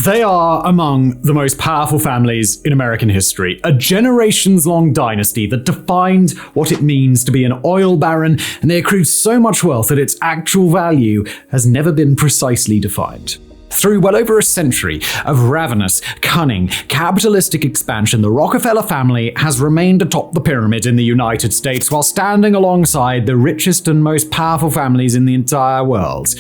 They are among the most powerful families in American history, a generations-long dynasty that defined what it means to be an oil baron, and they accrued so much wealth that its actual value has never been precisely defined. Through well over a century of ravenous, cunning, capitalistic expansion, the Rockefeller family has remained atop the pyramid in the United States while standing alongside the richest and most powerful families in the entire world.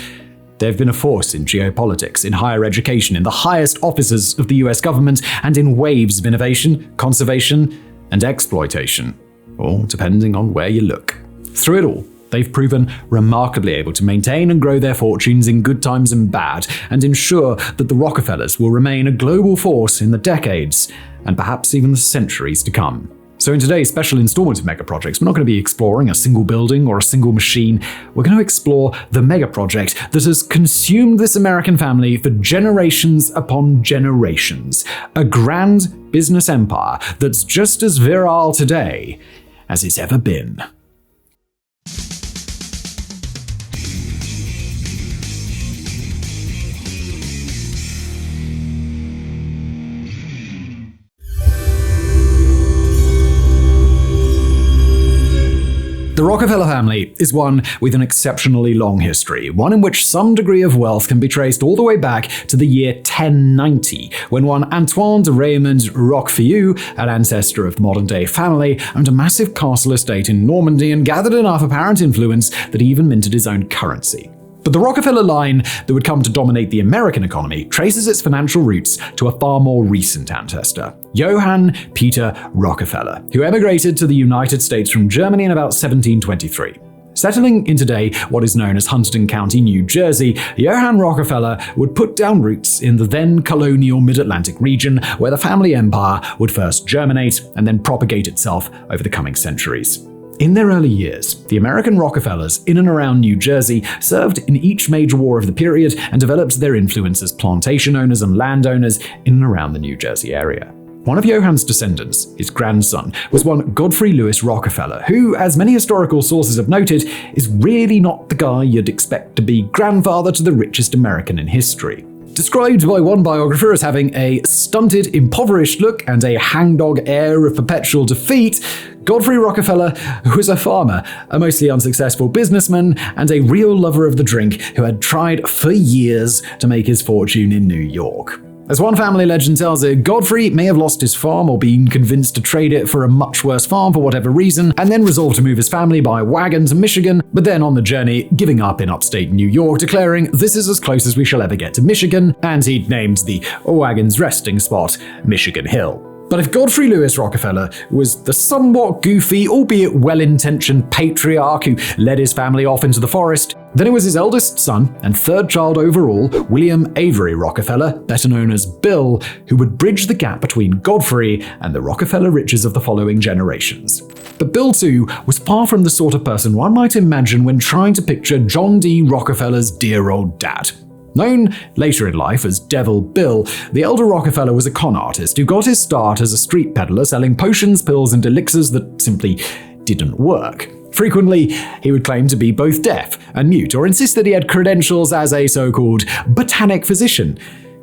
They've been a force in geopolitics, in higher education, in the highest offices of the US government, and in waves of innovation, conservation, and exploitation, all depending on where you look. Through it all, they've proven remarkably able to maintain and grow their fortunes in good times and bad, and ensure that the Rockefellers will remain a global force in the decades, and perhaps even the centuries to come. So in today's special installment of Mega Projects, we're not going to be exploring a single building or a single machine. We're going to explore the mega project that has consumed this American family for generations upon generations. A grand business empire that's just as virile today as it's ever been. The Rockefeller family is one with an exceptionally long history, one in which some degree of wealth can be traced all the way back to the year 1090, when one Antoine de Raymond Rockefeller, an ancestor of the modern-day family, owned a massive castle estate in Normandy and gathered enough apparent influence that he even minted his own currency. But the Rockefeller line that would come to dominate the American economy traces its financial roots to a far more recent ancestor, Johann Peter Rockefeller, who emigrated to the United States from Germany in about 1723. Settling in today what is known as Hunterdon County, New Jersey, Johann Rockefeller would put down roots in the then colonial Mid-Atlantic region, where the family empire would first germinate and then propagate itself over the coming centuries. In their early years, the American Rockefellers in and around New Jersey served in each major war of the period and developed their influence as plantation owners and landowners in and around the New Jersey area. One of Johann's descendants, his grandson, was one Godfrey Lewis Rockefeller, who, as many historical sources have noted, is really not the guy you'd expect to be grandfather to the richest American in history. Described by one biographer as having a stunted, impoverished look and a hangdog air of perpetual defeat, Godfrey Rockefeller was a farmer, a mostly unsuccessful businessman, and a real lover of the drink who had tried for years to make his fortune in New York. As one family legend tells it, Godfrey may have lost his farm or been convinced to trade it for a much worse farm for whatever reason, and then resolved to move his family by wagon to Michigan, but then on the journey, giving up in upstate New York, declaring, "This is as close as we shall ever get to Michigan," and he'd named the wagon's resting spot Michigan Hill. But if Godfrey Lewis Rockefeller was the somewhat goofy, albeit well-intentioned patriarch who led his family off into the forest, then it was his eldest son and third child overall, William Avery Rockefeller, better known as Bill, who would bridge the gap between Godfrey and the Rockefeller riches of the following generations. But Bill, too, was far from the sort of person one might imagine when trying to picture John D. Rockefeller's dear old dad. Known later in life as Devil Bill, the elder Rockefeller was a con artist who got his start as a street peddler selling potions, pills, and elixirs that simply didn't work. Frequently, he would claim to be both deaf and mute, or insist that he had credentials as a so-called botanic physician,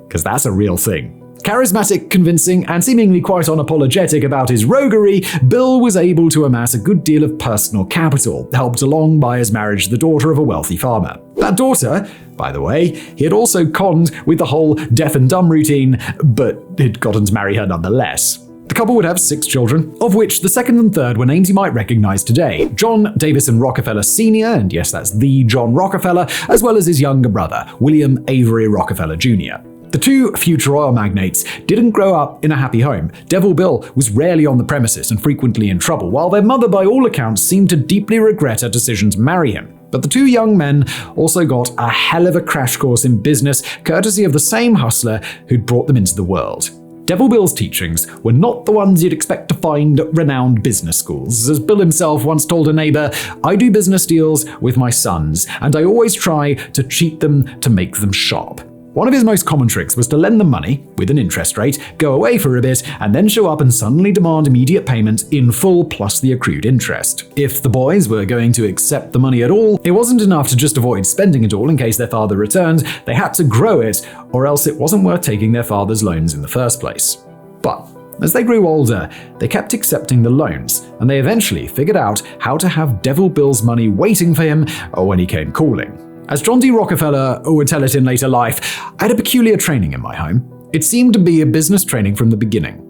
because that's a real thing. Charismatic, convincing, and seemingly quite unapologetic about his roguery, Bill was able to amass a good deal of personal capital, helped along by his marriage to the daughter of a wealthy farmer. That daughter, by the way, he had also conned with the whole deaf and dumb routine, but had gotten to marry her nonetheless. The couple would have 6 children, of which the second and third were names you might recognize today: John Davison Rockefeller Sr., and yes, that's the John Rockefeller, as well as his younger brother, William Avery Rockefeller Jr. The two future oil magnates didn't grow up in a happy home. Devil Bill was rarely on the premises and frequently in trouble, while their mother, by all accounts, seemed to deeply regret her decision to marry him. But the two young men also got a hell of a crash course in business, courtesy of the same hustler who'd brought them into the world. Devil Bill's teachings were not the ones you'd expect to find at renowned business schools. As Bill himself once told a neighbor, "I do business deals with my sons, and I always try to cheat them to make them sharp." One of his most common tricks was to lend them money with an interest rate, go away for a bit, and then show up and suddenly demand immediate payment in full plus the accrued interest. If the boys were going to accept the money at all, it wasn't enough to just avoid spending it all in case their father returned. They had to grow it, or else it wasn't worth taking their father's loans in the first place. But as they grew older, they kept accepting the loans, and they eventually figured out how to have Devil Bill's money waiting for him when he came calling. As John D. Rockefeller would tell it in later life, "I had a peculiar training in my home. It seemed to be a business training from the beginning."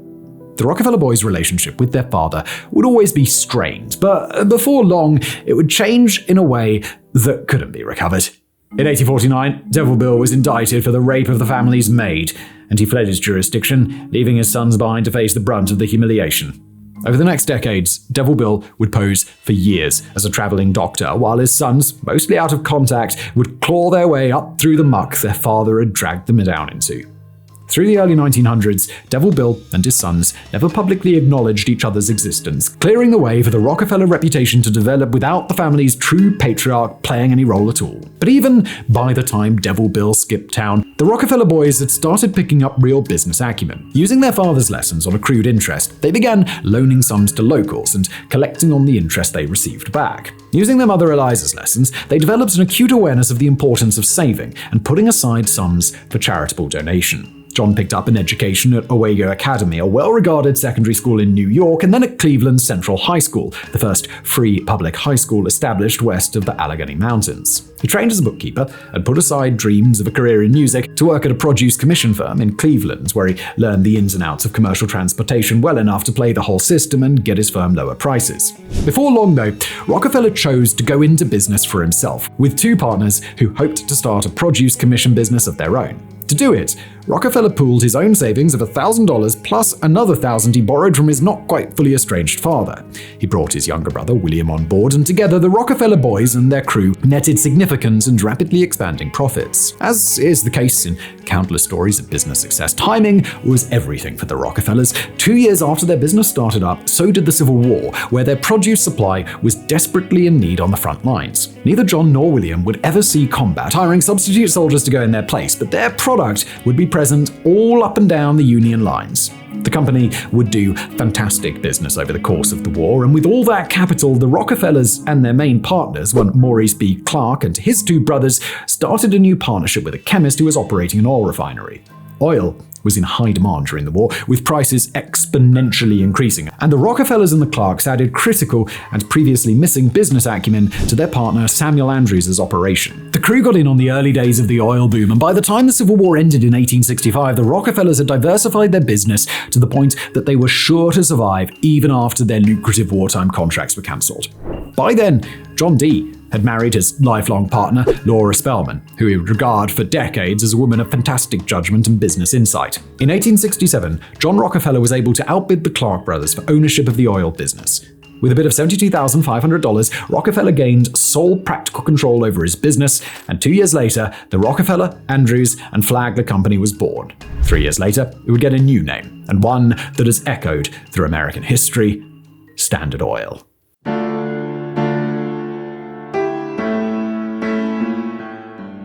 The Rockefeller boys' relationship with their father would always be strained, but before long, it would change in a way that couldn't be recovered. In 1849, Devil Bill was indicted for the rape of the family's maid, and he fled his jurisdiction, leaving his sons behind to face the brunt of the humiliation. Over the next decades, Devil Bill would pose for years as a traveling doctor, while his sons, mostly out of contact, would claw their way up through the muck their father had dragged them down into. Through the early 1900s, Devil Bill and his sons never publicly acknowledged each other's existence, clearing the way for the Rockefeller reputation to develop without the family's true patriarch playing any role at all. But even by the time Devil Bill skipped town, the Rockefeller boys had started picking up real business acumen. Using their father's lessons on accrued interest, they began loaning sums to locals and collecting on the interest they received back. Using their mother Eliza's lessons, they developed an acute awareness of the importance of saving and putting aside sums for charitable donation. John picked up an education at Owego Academy, a well-regarded secondary school in New York, and then at Cleveland Central High School, the first free public high school established west of the Allegheny Mountains. He trained as a bookkeeper and put aside dreams of a career in music to work at a produce commission firm in Cleveland, where he learned the ins and outs of commercial transportation well enough to play the whole system and get his firm lower prices. Before long, though, Rockefeller chose to go into business for himself, with two partners who hoped to start a produce commission business of their own. To do it, Rockefeller pooled his own savings of $1,000 plus another $1,000 he borrowed from his not quite fully estranged father. He brought his younger brother William on board, and together the Rockefeller boys and their crew netted significant and rapidly expanding profits. As is the case in countless stories of business success, timing was everything for the Rockefellers. 2 years after their business started up, so did the Civil War, where their produce supply was desperately in need on the front lines. Neither John nor William would ever see combat, hiring substitute soldiers to go in their place, but their product would be present all up and down the Union lines. The company would do fantastic business over the course of the war, and with all that capital, the Rockefellers and their main partners, one Maurice B. Clark and his two brothers, started a new partnership with a chemist who was operating an oil refinery. Oil was in high demand during the war, with prices exponentially increasing, and the Rockefellers and the Clarks added critical and previously missing business acumen to their partner Samuel Andrews' operation. The crew got in on the early days of the oil boom, and by the time the Civil War ended in 1865, the Rockefellers had diversified their business to the point that they were sure to survive even after their lucrative wartime contracts were cancelled. By then, John D. had married his lifelong partner, Laura Spellman, who he would regard for decades as a woman of fantastic judgment and business insight. In 1867, John Rockefeller was able to outbid the Clark brothers for ownership of the oil business. With a bid of $72,500, Rockefeller gained sole practical control over his business, and 2 years later, the Rockefeller, Andrews, and Flagler Company was born. 3 years later, it would get a new name, and one that has echoed through American history: Standard Oil.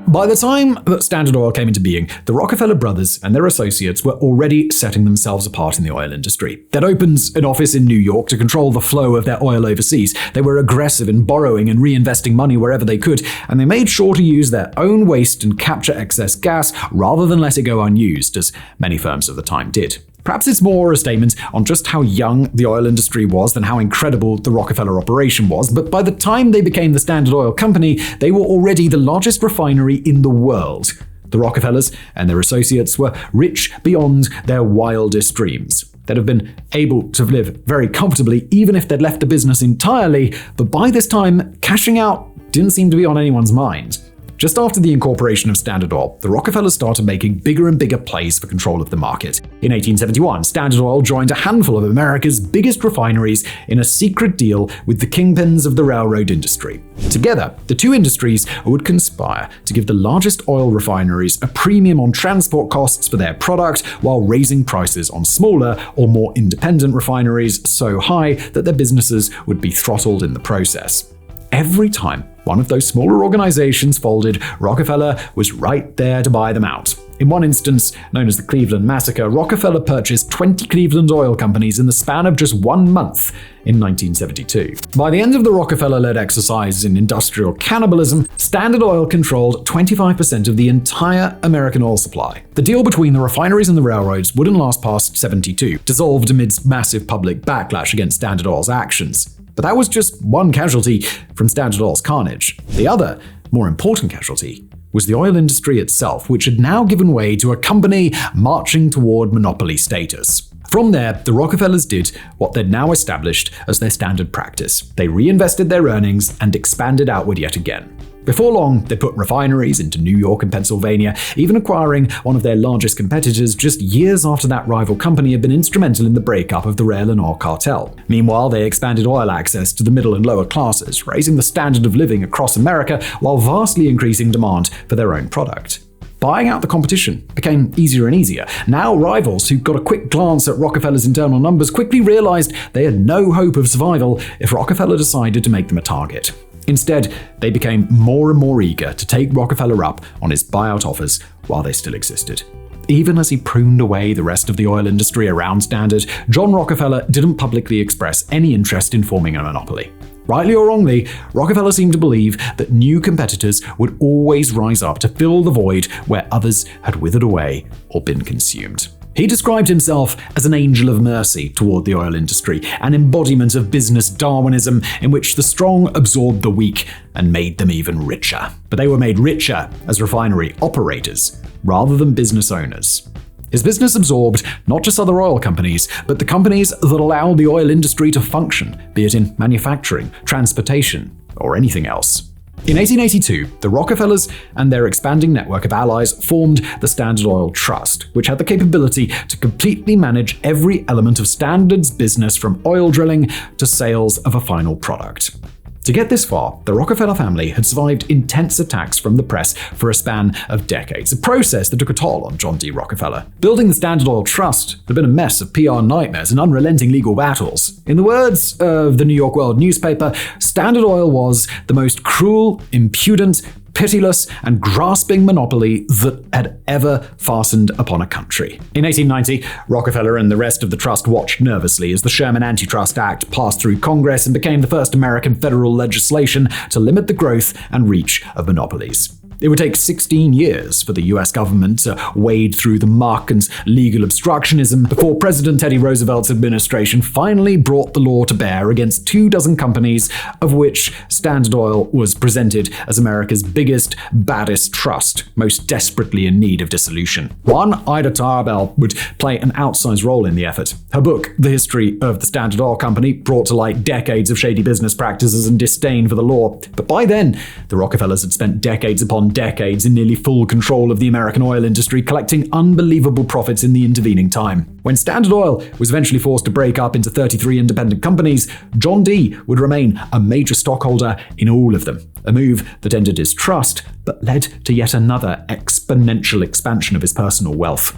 By the time that Standard Oil came into being, the Rockefeller brothers and their associates were already setting themselves apart in the oil industry. They'd opened an office in New York to control the flow of their oil overseas. They were aggressive in borrowing and reinvesting money wherever they could, and they made sure to use their own waste and capture excess gas rather than let it go unused, as many firms of the time did. Perhaps it's more a statement on just how young the oil industry was than how incredible the Rockefeller operation was, but by the time they became the Standard Oil Company, they were already the largest refinery in the world. The Rockefellers and their associates were rich beyond their wildest dreams. They'd have been able to live very comfortably even if they'd left the business entirely, but by this time, cashing out didn't seem to be on anyone's mind. Just after the incorporation of Standard Oil, the Rockefellers started making bigger and bigger plays for control of the market. In 1871, Standard Oil joined a handful of America's biggest refineries in a secret deal with the kingpins of the railroad industry. Together, the two industries would conspire to give the largest oil refineries a premium on transport costs for their product, while raising prices on smaller or more independent refineries so high that their businesses would be throttled in the process. Every time one of those smaller organizations folded, Rockefeller was right there to buy them out. In one instance, known as the Cleveland Massacre, Rockefeller purchased 20 Cleveland oil companies in the span of just 1 month in 1972. By the end of the Rockefeller-led exercise in industrial cannibalism, Standard Oil controlled 25% of the entire American oil supply. The deal between the refineries and the railroads wouldn't last past 72, dissolved amidst massive public backlash against Standard Oil's actions. But that was just one casualty from Standard Oil's carnage. The other, more important casualty was the oil industry itself, which had now given way to a company marching toward monopoly status. From there, the Rockefellers did what they'd now established as their standard practice. They reinvested their earnings and expanded outward yet again. Before long, they put refineries into New York and Pennsylvania, even acquiring one of their largest competitors just years after that rival company had been instrumental in the breakup of the rail and oil cartel. Meanwhile, they expanded oil access to the middle and lower classes, raising the standard of living across America while vastly increasing demand for their own product. Buying out the competition became easier and easier. Now rivals who got a quick glance at Rockefeller's internal numbers quickly realized they had no hope of survival if Rockefeller decided to make them a target. Instead, they became more and more eager to take Rockefeller up on his buyout offers while they still existed. Even as he pruned away the rest of the oil industry around Standard, John Rockefeller didn't publicly express any interest in forming a monopoly. Rightly or wrongly, Rockefeller seemed to believe that new competitors would always rise up to fill the void where others had withered away or been consumed. He described himself as an angel of mercy toward the oil industry, an embodiment of business Darwinism in which the strong absorbed the weak and made them even richer. But they were made richer as refinery operators rather than business owners. His business absorbed not just other oil companies, but the companies that allowed the oil industry to function, be it in manufacturing, transportation, or anything else. In 1882, the Rockefellers and their expanding network of allies formed the Standard Oil Trust, which had the capability to completely manage every element of Standard's business from oil drilling to sales of a final product. To get this far, the Rockefeller family had survived intense attacks from the press for a span of decades, a process that took a toll on John D. Rockefeller. Building the Standard Oil Trust had been a mess of PR nightmares and unrelenting legal battles. In the words of the New York World newspaper, Standard Oil was the most cruel, impudent, pitiless, and grasping monopoly that had ever fastened upon a country. In 1890, Rockefeller and the rest of the trust watched nervously as the Sherman Antitrust Act passed through Congress and became the first American federal legislation to limit the growth and reach of monopolies. It would take 16 years for the US government to wade through the muck and legal obstructionism before President Teddy Roosevelt's administration finally brought the law to bear against 24 companies, of which Standard Oil was presented as America's biggest, baddest trust, most desperately in need of dissolution. One, Ida Tarbell, would play an outsized role in the effort. Her book, The History of the Standard Oil Company, brought to light decades of shady business practices and disdain for the law. But by then, the Rockefellers had spent decades upon decades in nearly full control of the American oil industry, collecting unbelievable profits in the intervening time. When Standard Oil was eventually forced to break up into 33 independent companies, John D. would remain a major stockholder in all of them, a move that ended his trust but led to yet another exponential expansion of his personal wealth.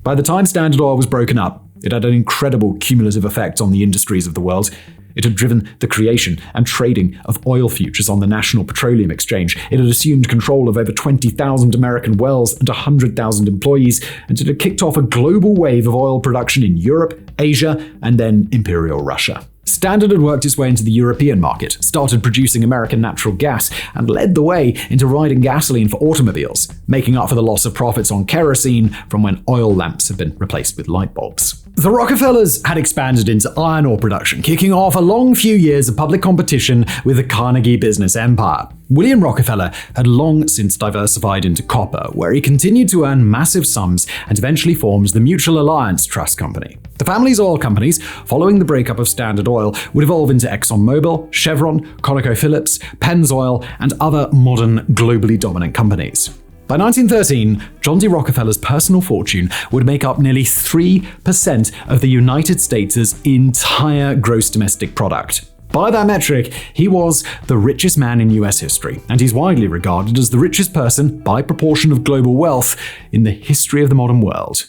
By the time Standard Oil was broken up, it had an incredible cumulative effect on the industries of the world. It had driven the creation and trading of oil futures on the National Petroleum Exchange. It had assumed control of over 20,000 American wells and 100,000 employees, and it had kicked off a global wave of oil production in Europe, Asia, and then Imperial Russia. Standard had worked its way into the European market, started producing American natural gas, and led the way into riding gasoline for automobiles, making up for the loss of profits on kerosene from when oil lamps had been replaced with light bulbs. The Rockefellers had expanded into iron ore production, kicking off a long few years of public competition with the Carnegie business empire. William Rockefeller had long since diversified into copper, where he continued to earn massive sums and eventually formed the Mutual Alliance Trust Company. The family's oil companies, following the breakup of Standard Oil, would evolve into ExxonMobil, Chevron, ConocoPhillips, Pennzoil, and other modern, globally dominant companies. By 1913, John D. Rockefeller's personal fortune would make up nearly 3% of the United States' entire gross domestic product. By that metric, he was the richest man in US history, and he's widely regarded as the richest person by proportion of global wealth in the history of the modern world.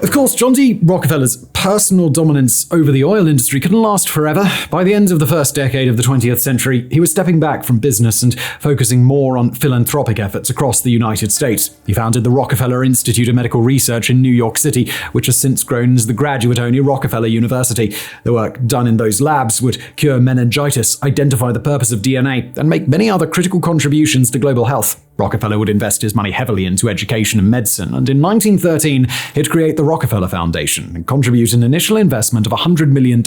Of course, John D. Rockefeller's personal dominance over the oil industry couldn't last forever. By the end of the first decade of the 20th century, he was stepping back from business and focusing more on philanthropic efforts across the United States. He founded the Rockefeller Institute of Medical Research in New York City, which has since grown as the graduate-only Rockefeller University. The work done in those labs would cure meningitis, identify the purpose of DNA, and make many other critical contributions to global health. Rockefeller would invest his money heavily into education and medicine, and in 1913, he'd create the Rockefeller Foundation and contribute an initial investment of $100 million,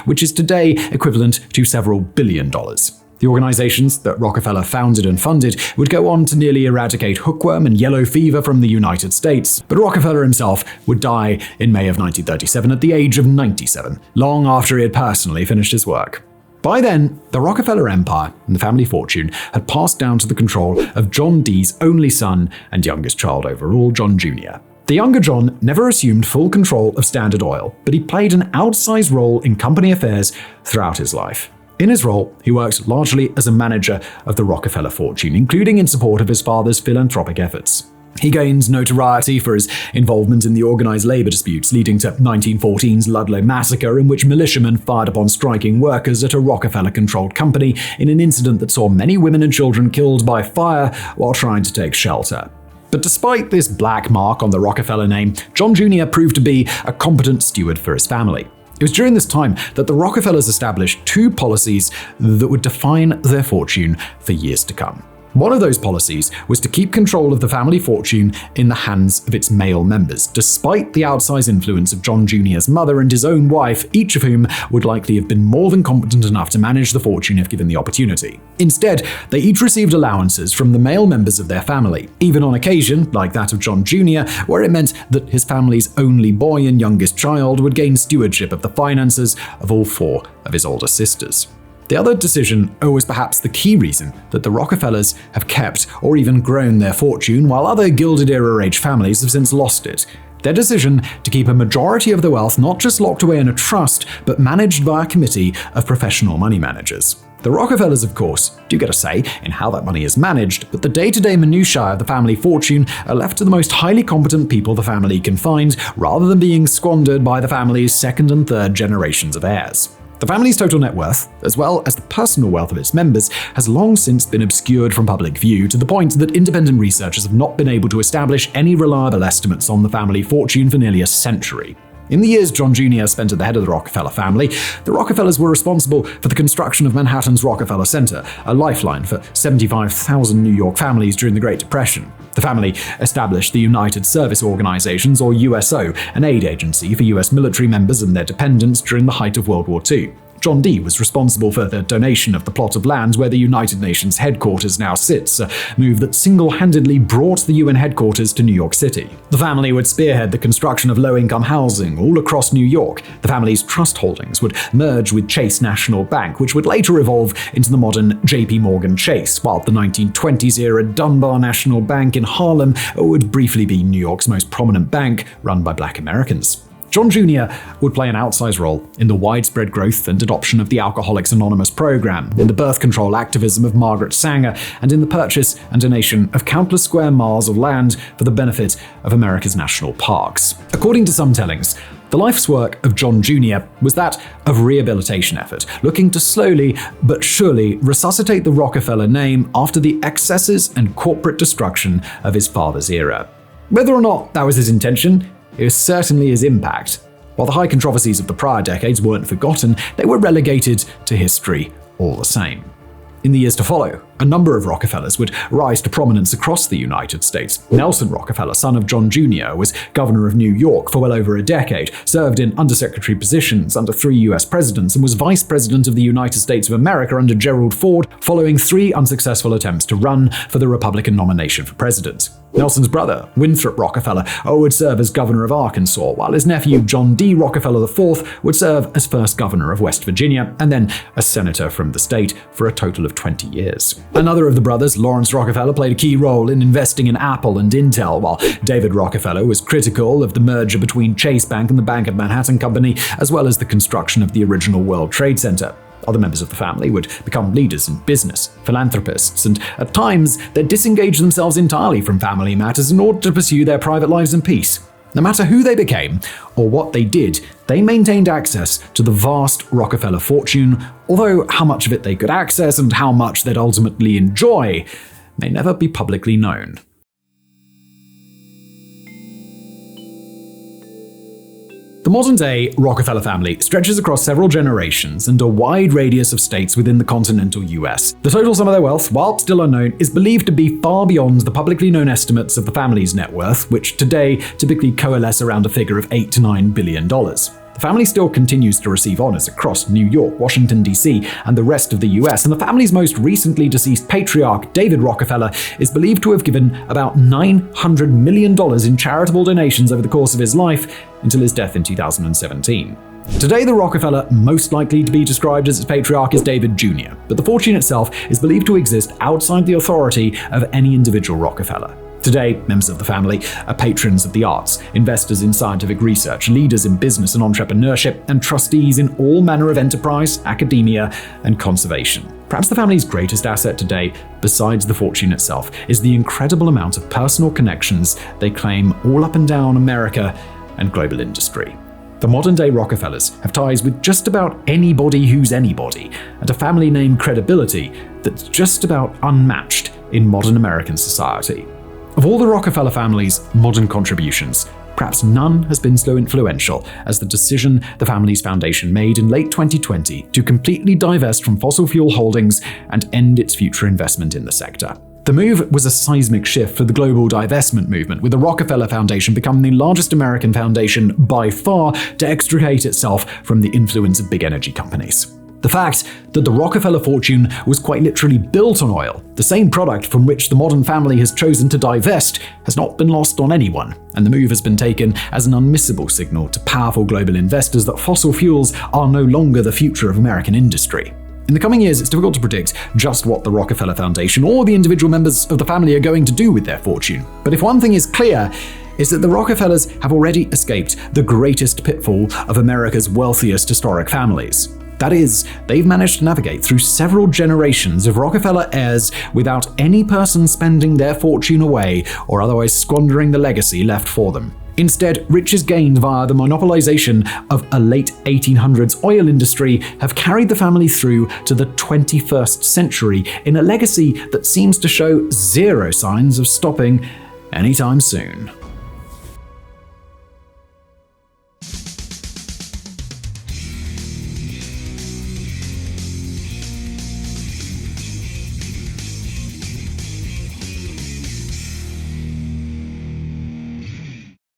which is today equivalent to several billion dollars. The organizations that Rockefeller founded and funded would go on to nearly eradicate hookworm and yellow fever from the United States, but Rockefeller himself would die in May of 1937 at the age of 97, long after he had personally finished his work. By then, the Rockefeller empire and the family fortune had passed down to the control of John D.'s only son and youngest child overall, John Jr. The younger John never assumed full control of Standard Oil, but he played an outsized role in company affairs throughout his life. In his role, he worked largely as a manager of the Rockefeller fortune, including in support of his father's philanthropic efforts. He gained notoriety for his involvement in the organized labor disputes leading to 1914's Ludlow Massacre, in which militiamen fired upon striking workers at a Rockefeller-controlled company in an incident that saw many women and children killed by fire while trying to take shelter. But despite this black mark on the Rockefeller name, John Jr. proved to be a competent steward for his family. It was during this time that the Rockefellers established two policies that would define their fortune for years to come. One of those policies was to keep control of the family fortune in the hands of its male members, despite the outsized influence of John Jr.'s mother and his own wife, each of whom would likely have been more than competent enough to manage the fortune if given the opportunity. Instead, they each received allowances from the male members of their family, even on occasion, like that of John Jr., where it meant that his family's only boy and youngest child would gain stewardship of the finances of all four of his older sisters. The other decision, or was perhaps the key reason, that the Rockefellers have kept or even grown their fortune while other Gilded Era-age families have since lost it. Their decision to keep a majority of their wealth not just locked away in a trust, but managed by a committee of professional money managers. The Rockefellers, of course, do get a say in how that money is managed, but the day-to-day minutiae of the family fortune are left to the most highly competent people the family can find, rather than being squandered by the family's second and third generations of heirs. The family's total net worth, as well as the personal wealth of its members, has long since been obscured from public view to the point that independent researchers have not been able to establish any reliable estimates on the family fortune for nearly a century. In the years John Jr. spent at the head of the Rockefeller family, the Rockefellers were responsible for the construction of Manhattan's Rockefeller Center, a lifeline for 75,000 New York families during the Great Depression. The family established the United Service Organizations, or USO, an aid agency for U.S. military members and their dependents during the height of World War II. John D. was responsible for the donation of the plot of land where the United Nations headquarters now sits, a move that single-handedly brought the UN headquarters to New York City. The family would spearhead the construction of low-income housing all across New York. The family's trust holdings would merge with Chase National Bank, which would later evolve into the modern J.P. Morgan Chase, while the 1920s-era Dunbar National Bank in Harlem would briefly be New York's most prominent bank run by Black Americans. John Jr. would play an outsized role in the widespread growth and adoption of the Alcoholics Anonymous program, in the birth control activism of Margaret Sanger, and in the purchase and donation of countless square miles of land for the benefit of America's national parks. According to some tellings, the life's work of John Jr. was that of rehabilitation effort, looking to slowly but surely resuscitate the Rockefeller name after the excesses and corporate destruction of his father's era. Whether or not that was his intention, it was certainly his impact. While the high controversies of the prior decades weren't forgotten, they were relegated to history all the same. In the years to follow, a number of Rockefellers would rise to prominence across the United States. Nelson Rockefeller, son of John Jr., was governor of New York for well over a decade, served in undersecretary positions under 3 U.S. presidents, and was vice president of the United States of America under Gerald Ford, following 3 unsuccessful attempts to run for the Republican nomination for president. Nelson's brother, Winthrop Rockefeller, would serve as governor of Arkansas, while his nephew, John D. Rockefeller IV, would serve as first governor of West Virginia, and then as senator from the state for a total of 20 years. Another of the brothers, Lawrence Rockefeller, played a key role in investing in Apple and Intel, while David Rockefeller was critical of the merger between Chase Bank and the Bank of Manhattan Company, as well as the construction of the original World Trade Center. Other members of the family would become leaders in business, philanthropists, and at times they'd disengage themselves entirely from family matters in order to pursue their private lives in peace. No matter who they became or what they did, they maintained access to the vast Rockefeller fortune, although how much of it they could access and how much they'd ultimately enjoy may never be publicly known. The modern-day Rockefeller family stretches across several generations and a wide radius of states within the continental US. The total sum of their wealth, while still unknown, is believed to be far beyond the publicly known estimates of the family's net worth, which today typically coalesce around a figure of $8 to $9 billion. The family still continues to receive honors across New York, Washington, D.C., and the rest of the U.S., and the family's most recently deceased patriarch, David Rockefeller, is believed to have given about $900 million in charitable donations over the course of his life until his death in 2017. Today, the Rockefeller most likely to be described as its patriarch is David Jr., but the fortune itself is believed to exist outside the authority of any individual Rockefeller. Today, members of the family are patrons of the arts, investors in scientific research, leaders in business and entrepreneurship, and trustees in all manner of enterprise, academia, and conservation. Perhaps the family's greatest asset today, besides the fortune itself, is the incredible amount of personal connections they claim all up and down America and global industry. The modern-day Rockefellers have ties with just about anybody who's anybody, and a family name credibility that's just about unmatched in modern American society. Of all the Rockefeller family's modern contributions, perhaps none has been so influential as the decision the family's foundation made in late 2020 to completely divest from fossil fuel holdings and end its future investment in the sector. The move was a seismic shift for the global divestment movement, with the Rockefeller Foundation becoming the largest American foundation by far to extricate itself from the influence of big energy companies. The fact that the Rockefeller fortune was quite literally built on oil, the same product from which the modern family has chosen to divest, has not been lost on anyone, and the move has been taken as an unmissable signal to powerful global investors that fossil fuels are no longer the future of American industry. In the coming years, it's difficult to predict just what the Rockefeller Foundation or the individual members of the family are going to do with their fortune. But if one thing is clear, is that the Rockefellers have already escaped the greatest pitfall of America's wealthiest historic families. That is, they've managed to navigate through several generations of Rockefeller heirs without any person spending their fortune away or otherwise squandering the legacy left for them. Instead, riches gained via the monopolization of a late 1800s oil industry have carried the family through to the 21st century in a legacy that seems to show zero signs of stopping anytime soon.